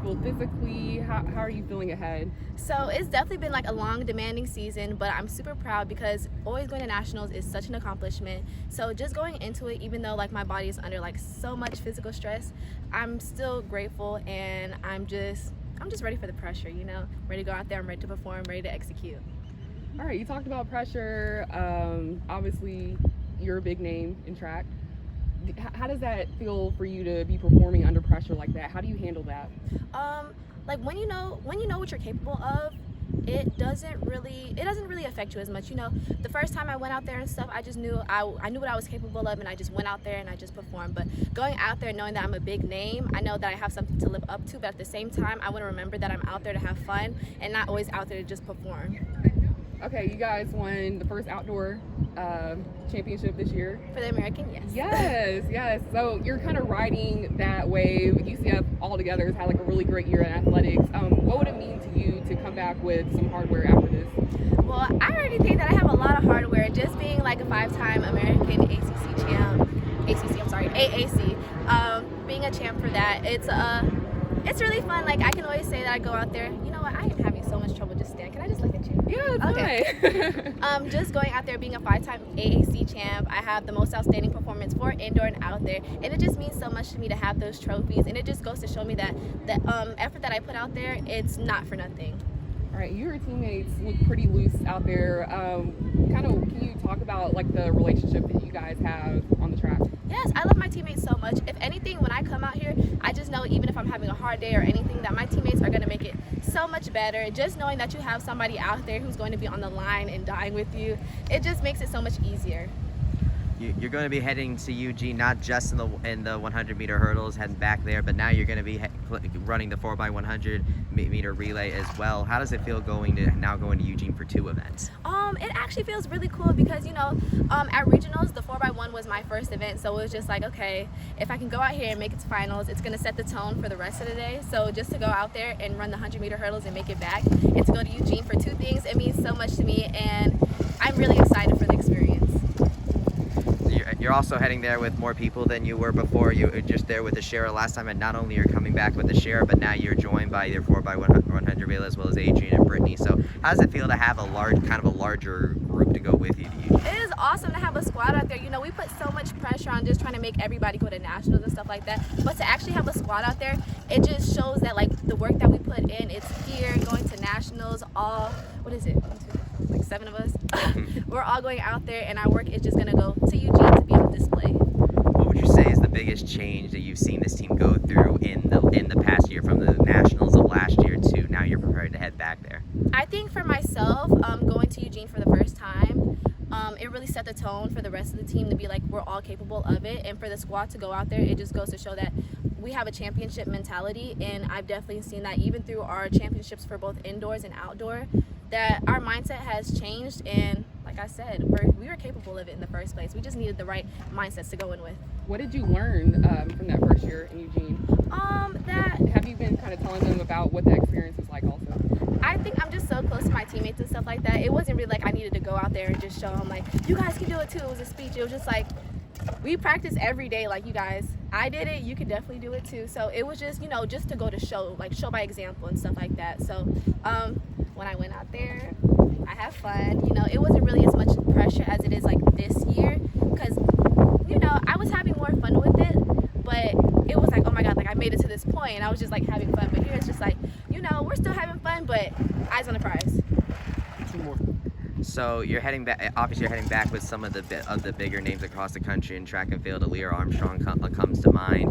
feel physically? How are you feeling ahead? So it's definitely been like a long, demanding season, but I'm super proud because always going to nationals is such an accomplishment. So just going into it, even though like my body is under like so much physical stress, I'm still grateful, and I'm just ready for the pressure, ready to go out there. I'm ready to perform, ready to execute. All right, you talked about pressure. Obviously, you're a big name in track. How does that feel for you to be performing under pressure like that? How do you handle that? Like when you know what you're capable of, it doesn't really affect you as much. The first time I went out there and stuff, I just knew I knew what I was capable of, and I just went out there and I just performed. But going out there knowing that I'm a big name, I know that I have something to live up to, but at the same time, I want to remember that I'm out there to have fun and not always out there to just perform. Okay, you guys won the first outdoor championship this year. For the American, yes. Yes. So you're kind of riding that wave. UCF altogether has had like a really great year in athletics. What would it mean to you to come back with some hardware after this? Well, I already think that I have a lot of hardware. Just being like a 5-time American AAC, being a champ for that, it's really fun. Like I can always say that I go out there. You know what? I am having so much trouble just standing. Can I just look at you? Yeah, it's okay. Just going out there, being a 5-time AAC champ, I have the most outstanding performance for indoor and out there, and it just means so much to me to have those trophies. And it just goes to show me that the effort that I put out there, it's not for nothing. All right, your teammates look pretty loose out there. Can you talk about like the relationship that you guys have on the track? Yes, I love my teammates so much. If anything, when I come out here, I just know even if I'm having a hard day or anything, that my teammates are going to make it so much better. Just knowing that you have somebody out there who's going to be on the line and dying with you, it just makes it so much easier. You're going to be heading to Eugene, not just in the 100-meter hurdles, heading back there, but now you're going to be running the 4x100-meter relay as well. How does it feel going to Eugene for 2 events? It actually feels really cool because, at regionals, the 4x1 was my first event, so it was just like, okay, if I can go out here and make it to finals, it's going to set the tone for the rest of the day. So just to go out there and run the 100-meter hurdles and make it back, and to go to Eugene for 2 things, it means so much to me, and I'm really excited for the experience. You're also heading there with more people than you were before. You were just there with the Shara last time, and not only you're coming back with the Shara, but now you're joined by your 4x100 relay as well as Adrian and Brittany. So how does it feel to have a larger group to go with you to Eugene? It is awesome to have a squad out there. We put so much pressure on just trying to make everybody go to nationals and stuff like that. But to actually have a squad out there, it just shows that like the work that we put in, it's here, going to nationals, like 7 of us. We're all going out there, and our work is just going to go to Eugene to be on display. What would you say is the biggest change that you've seen this team go through in the past year, from the nationals of last year to now you're prepared to head back there? I think for myself, going to Eugene for the first time, it really set the tone for the rest of the team to be like, we're all capable of it. And for the squad to go out there, it just goes to show that we have a championship mentality, and I've definitely seen that even through our championships for both indoors and outdoor, that our mindset has changed, and like I said, we were capable of it in the first place. We just needed the right mindsets to go in with. What did you learn from that first year in Eugene? Have you been kind of telling them about what that experience was like also? I think I'm just so close to my teammates and stuff like that. It wasn't really like I needed to go out there and just show them like, you guys can do it too. It was a speech. It was just like, we practice every day like you guys. I did it, you can definitely do it too. So it was just, just to go to show by example and stuff like that. So when I went out there, I had fun. It wasn't really as much pressure as it is like this year, because I was having more fun with it, but it was like, oh my god, like I made it to this point, and I was just like having fun. But here it's just like, we're still having fun, but eyes on the prize. 2 more. So you're heading back. Obviously, you're heading back with some of the bigger names across the country in track and field. Aaliyah Armstrong comes to mind.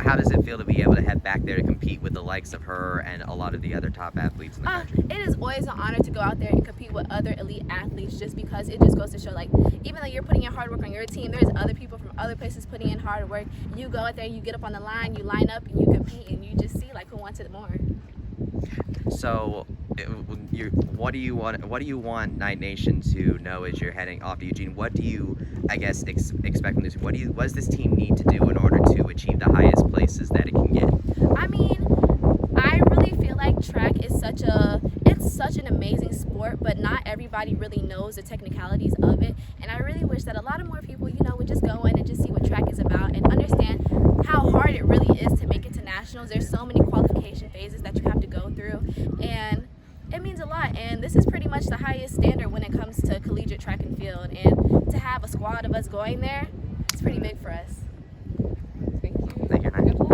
How does it feel to be able to head back there to compete with the likes of her and a lot of the other top athletes in the country? It is always an honor to go out there and compete with other elite athletes, just because it just goes to show, like, even though you're putting in hard work on your team, there's other people from other places putting in hard work. You go out there, you get up on the line, you line up, and you compete, and you just see like who wants it more. So, what do you want Night Nation to know as you're heading off to Eugene? What do you, expect from this? What does this team need to do in order to achieve the highest places that it can get? I mean, I really feel like track is such an amazing sport, but not everybody really knows the technicalities of it. And I really wish that a lot of more people, would just go in and just see what track is about and understand how hard it really is to make it to nationals. There's so many qualification phases it means a lot. And this is pretty much the highest standard when it comes to collegiate track and field. And to have a squad of us going there, it's pretty big for us. Thank you. Thank you. Good luck.